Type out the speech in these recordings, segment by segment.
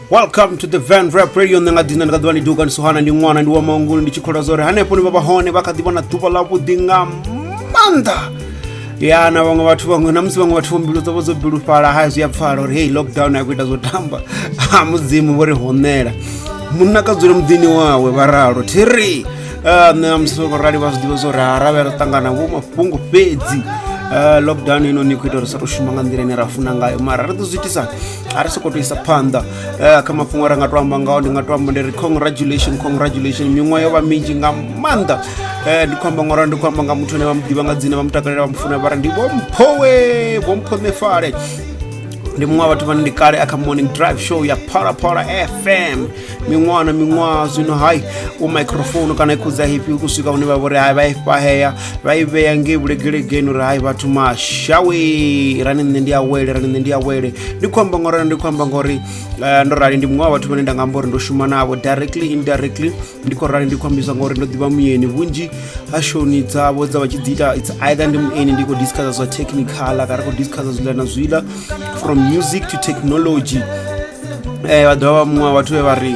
Welcome to the Van Rap Radio. Nga dina nga dwani duka ni Sohana ndi mwana ndi wa maungulu ndi chikhola zore hanepo ni baba hone bakadibona tupa la budinga manda yana vamwe vathu vamwe namusi vamwe vathu mbilu dzavo dzo bilufhala hazi ya pfala uri hey lockdown yakuita zotamba mudzimu vori honela munna kadzule mudini wawe varalo thiri namusi rali vazwidiva zori haravera tangana vo mafhungo fedzi lockdown ino ni kuita uri sarushuma nga nḓila ine ra funa ngayo mara ri ḓo zwiitisa a ri sokou tou isa phanḓa kha mafhungo ra nga tou amba ngao ndi nga tou amba ndi ri congratulation miṅwaha yo vha minzhi nga maanḓa ndi khou amba ngori ndi khou amba nga muthu ane vha muḓivha nga dzina vha mutakalela vha mufuna vha ri ndi Vho Mpho Ṋefale ndi muṅwe wa vhathu vhane ndi kale kha morning drive show ya Phala FM miṅwaha zwino hai u microphone kana ikudza hipi ukuswika hune vha vhori hai vha ifha heya vha i vhea ngei vhulegelegeni uri hai vhathu mashawe rani nṋe ndi awele ndi khou amba ngori ndo rali ndi muṅwe wa vhathu vhane nda nga amba uri ndo shuma navho directly indirectly ndi khou rali ndi khou ambisa ngori ndo ḓivha muyeni vhunzhi ha shoni dzavho dza vha tshi dzi ita it's either ndi muyeni ndi khou discussa zwa technical kana khou discussa zwiḽa na zwiḽa from music to technology vha dovha muṅwe wa vhathu vhe vha ri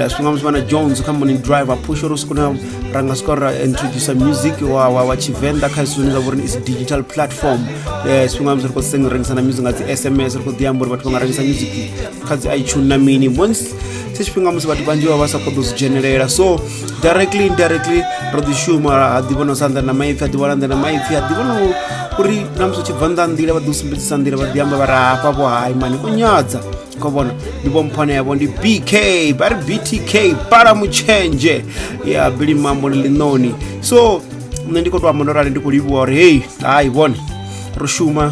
swinga musi vhana Jones kha morning drive a push uri usiku na ranga siko ra introduce music wa Venda kha zwine zwa vhori is digital platform swinga musi ri khou rengisa na music nga dzi SMS ri khou ḓi amba uri vhathu vha nga rengisa music kha dzi iTunes na mini once tshifhinga musi vhathu vhanzhi vha sa khou ḓo generate so directly indirectly ro ḓi shuma ha ḓi vhona sa nḓila na maipfi ha ḓi vhona uri na musi tshi bva nnḓa nḓila vha ḓi sumbedzisa nḓila vha ḓi amba vha ri hafha vho hai mani u nyadza khou vhona ndi Vho Mpho yavho ndi BK vha ri BTK para mutshenje ya Billy Mambo Linoni so nṋe ndi khou tou amba ndo rali ndi khou livhuwa uri hey hai vhone ro shuma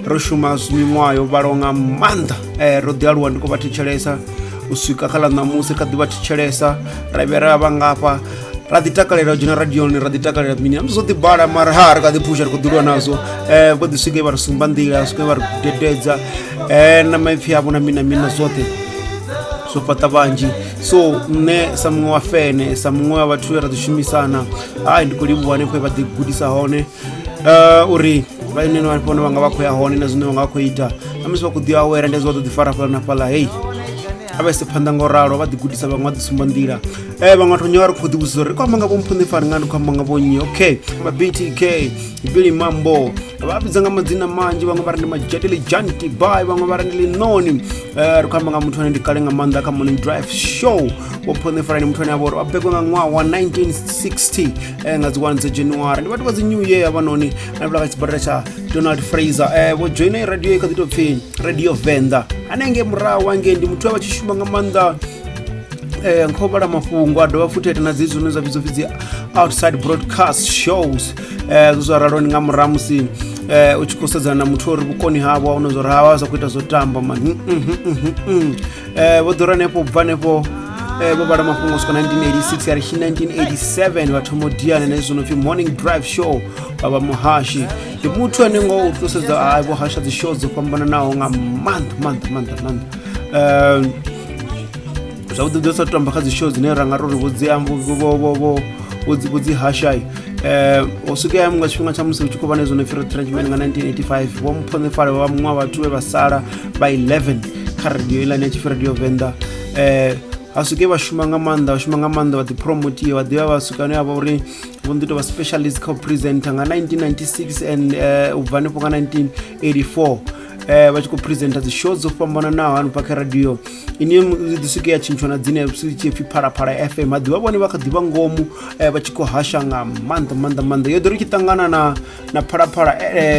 miṅwaha yo vhalaho nga maanḓa ro ḓi aluwa ndi khou vha thetshelesa u swika kha ḽa ṋamusi kha ḓi vha thetshelesa ra vhuya ra vha ngafha ra ḓi takalela u dzhena radioni ra ḓi takalela mini namusi zwo ḓi bala mara ha ri kha ḓi phusha ri khou ḓi lwa nazwo vho ḓi swike vha ri sumba nḓila swike vha ri dededza na maipfi avho na mina zwoṱhe zwo fhaṱa vhanzhi so nṋe sa muṅwe wa fene sa muṅwe wa vhathu ra ḓi shumisana hai ndi khou livhuwa hanefho vha ḓi gudisa hone uri vhaine vhone vha nga vha khou ya hone na zwine vha nga khou ita namusi vha khou ḓi awela ndi zwo ḓo ḓi fara fhala na fhala hei a vha ise phanḓa nga u ralo vha ḓi gudisa vhaṅwe vha ḓi sumba nḓila vhaṅwe vhathu nyewa ri khou ḓi vhudzisa uri khou amba nga Vho Mpho Ṋefale nga ndi khou amba nga vho nnyi okay vha BTK Billy Mambo vha vhidza nga madzina manzhi vhaṅwe vha ri ndi Majetele Janti Bai vhaṅwe vha ri ndi Linoni ri khou amba nga muthu ane ndi kale nga maanḓa kha morning drive show Vho Mpho Ṋefale ndi muthu ane a vha uri a begwa nga ṅwaha wa 1960 nga dzi 1 dza January ndi vhathu vha dzi new year havhanoni na vhula kha tshibadela tsha Donald Fraser vho joina radio i kha ḓi tou pfhi Radio Venda hanenge murahu hangei ndi muthu a vha tshi shuma nga maanḓa nkho vhala mafhungo a dovha futhi na dzi zwine zwa vhidzwa dzi outside broadcast shows zwa ralo ni nga murahu musi u tshi khou sedzana na muthu uri vhukoni havho una zwo rawa zwa kuita zwo tamba man vho ḓora nepo bva nepo vho vhala mafhungo swika 1986 ya ri 1987 vha thoma diana na zwo no pfi morning drive show baba muhashi ndi muthu ane ngo u thusedza vho hasha dzi shows dzo fhambananaho nga maanḓa zwavhuḓi ḓo sa tamba kha dzi show dzine ra nga ri vho dzi hashai o swika ya nga tshifhinga tsha musi u tshi khou vha na zwo no pfi retrenchment nga 1985 Vho Mpho Ṋefale vha muṅwe wa vhathu vhe vha sala vha 11 kha radio iḽani ya tshipfi Radio Venda a swike vha shuma nga maanḓa vha ḓi promote vha ḓivha vha swika hune ha vha uri vho ḓi tou vha specialist kha u presenter nga 1996 and u bva hanefho nga 1984 vha tshi khou presenta dzi show dzo fhambananaho hanefha kha radio ine ḓi swike ya tshintshwa na dzine tshi pfi Phala FM a ḓivha vhone vha kha ḓivha ngomu vha tshi khou hasha nga maanḓa yo ḓo ri tshi ṱangana na Phala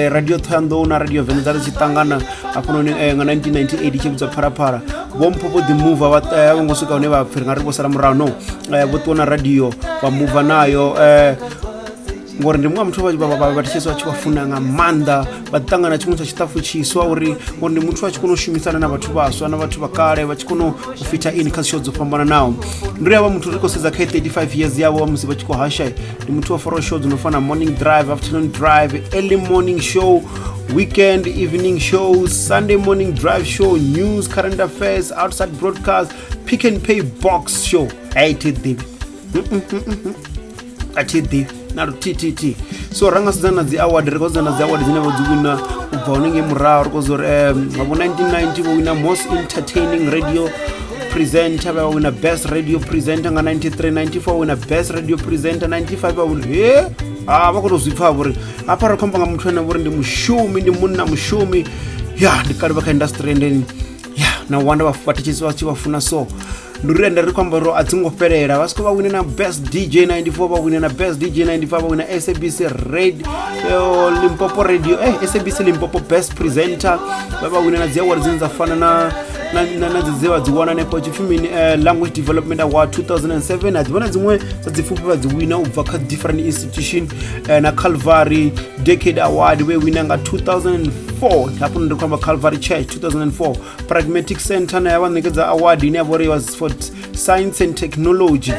radio Thohoyandou na Radio Venda ri tshi ṱangana hafhanoni nga 1998 tshi vhidzwa Phala Vho Mpho vho ḓi move vha ngo swika hune vha pfhi nga ri vho sala murahu no vho ṱuwa na radio vha move nayo ngori ndi muṅwe muthu vha tshisa tshi vha nga maanḓa vha ṱangana tshiṅwe tsha tshiṱafu tshiswa uri ndi muthu a tshi kona u shumisana na vhathu vhaswa na vhathu vha kale vha tshi kona u fita in kha show dzo fhambananaho ndi ya vha muthu ri khou sedza kha 35 years yavho musi vha tshi khou hasha ndi muthu wa faro show dzo no fana morning drive afternoon drive early morning show weekend evening shows Sunday morning drive show news current affairs outside broadcast pick and pay box show atd na TTT so ranga sedzana dzi award ri khou sedzana dzi award dzine vho dzi wina u bva hone nge murahu ri khou zori 1990 vho wina most entertaining radio presenter vha wina best radio presenter nga 93 94 wina best radio presenter 95 vha wina vha khou tou zwi pfha vhori hafha ri khou amba nga muthu ane vhori ndi mushumi ndi munna mushumi ndi kale vha kha industry and then na wanda vhathetshelesi vha tshi vha funa so ndi uri ende ri khou amba uri a dzi ngo fhelela vha soko vha wine na best DJ 94 vha wine na best DJ 95 vha wina SABC radio Limpopo radio SABC Limpopo best presenter vha wine na dzi awards dzine dza fana na dzi dzi wana nepo tshifhimini language development award 2007 a dzi vhona dziṅwe dza dzi pfufhi vha dzi wina u bva kha different institution na Calvary decade award we wina nga 2004 hapo ndi kwamba Calvary Church 2004 pragmatic center na yavha ṋekedza award ine yavha was for science and technology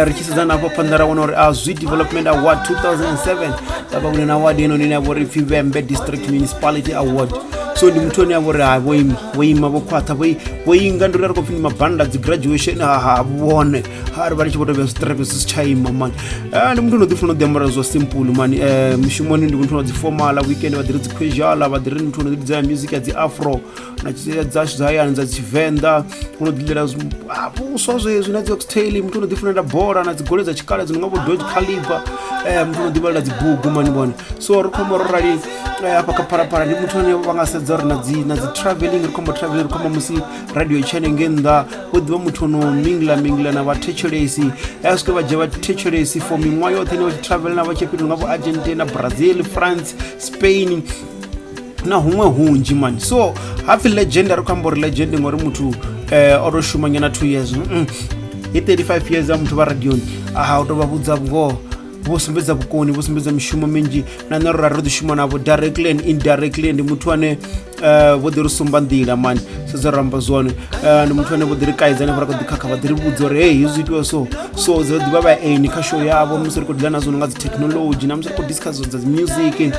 ri tshi sedzana afho phanḓa ra wana uri zwi development award 2007 yavha wina na award ino ine yavha uri Vhembe district municipality award so ndi muthu ane yavha uri vho ima vho khwaṱha vho inga ndi uri ri khou pfi ndi mabanda dzi graduation vhone ri vha ri tshi vho tovhea zwiṱerepe zwi si tsha ima mani ndi muthu no ḓifuna u ḓiambara zwa simple mani mushumoni ndi muthu na dzi formal weekend vha ḓi ri dzi casual vha ḓi ri muthu no ḓidzela music ya dzi afro na dzashu dza hayani dza tshivenḓa uno ḓilela vhuswa zwezwi na dzi oxtail muthu no ḓifunela bola na dzi gole dza tshikale dzi no nga vho Dodge Caliber muthu no ḓivhalela dzi bugu mani vhone so ri khombo ro rali hafha kha Phalaphala ndi muthu ane vha nga sedza uri na dzi traveling ri khombo traveling ri khombo musi radio i tshene nge nnḓa vho ḓivha muthu no mingla na vhathetshelesi swike vha dzhia vhathetshelesi for miṅwaha yoṱhe ine vha tshi travel na vha tshi fhethu nga vho Argentina, Brazil, France, Spain na huṅwe hunzhi mani so hapfi legend ri khou amba uri legend ngori muthu o tou shuma nyana 2 years i 35 years ya muthu vha radioni u tou vha vhudza ngoho vho sumbedza vhukoni vho sumbedza mishumo minzhi na nṋe ro ḓi shuma navho directly and indirectly ndi muthu ane vho ḓi ri sumba nḓila mani sedza ro amba zwone ndi muthu ane vho ḓi ri kaidza ane vha khou ḓi khakha vha ḓi ri vhudza uri hei hezwi itiwa so dzi ḓivha vha kha show yavho musi ri khou dila na zwone nga dzi technology na musi ri khou discuss dza dzi music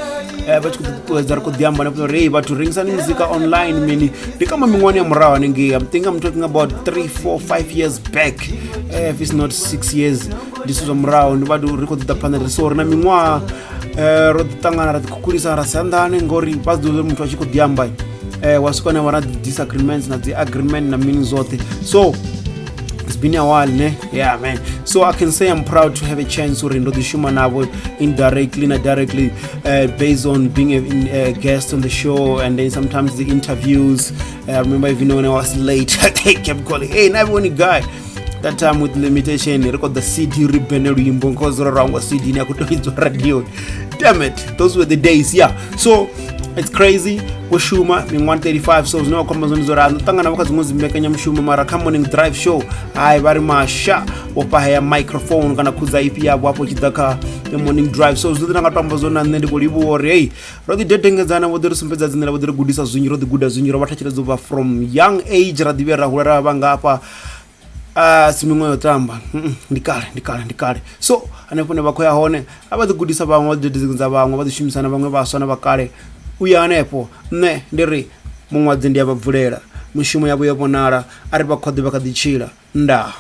vha tshi khou ṱuṱuwedza ri khou ḓi amba na uri hei vhathu rengisani muzika online mini ndi kama miṅwahani ya murahu hanengei I'm thinking I'm talking about 3, 4, 5 years back if it's not 6 years ndi zwithu zwa murahu ndi vhathu ri khou ḓi ḓa phanḓa so ri na miṅwaha ro ḓi ṱangana ra ḓi khukhulisa ra sianḓane ngori vha ḓi uri muthu a tshi khou ḓi amba wa swika na vha na disagreements na dzi agreement na mini zoṱhe so it's been a while yeah man so I can say I'm proud to have a chance uri ndo ḓi shuma navho indirectly na directly based on being a guest on the show and then sometimes the interviews I remember even when I was late they kept calling hey everyone guy that time with limitation record the CD ribbon luimbo ngozo rangwa CD ni akutoidzwa radio damn it those were the days yeah so it's crazy kushuma miṅwaha 35 so zwino khomba zwone zwo rano ṱangana vha kha dziṅwe dzimbekanya mushumo mara kha morning drive show vha ri masha vho pahaya microphone kana khudza IP yavho hapo tshi ḓa kha the morning drive so zwino ndi nga tamba zwone na nṋe ndi khou livhuwa uri hey ro ḓi dedengedzana vho ḓi ri sumbedza dzine vho ḓi ri gudisa zwinzhi ro ḓi guda zwinzhi ro vha thetsheledza ubva from young age ra ḓivhera hula ra vha ngafha si miṅwe yo tamba ndi kale so hanefho ne vha khou ya hone a vha ḓi gudisa vhaṅwe vha ḓi dedengedza vhaṅwe vha ḓi shumisana vhaṅwe vhaswa na vha kale uya hanefho nṋe ndi ri muṅwadzi ndi a vha bvulela mushumo yavho yo vhonala a ri vha kha ḓi tshila ndaa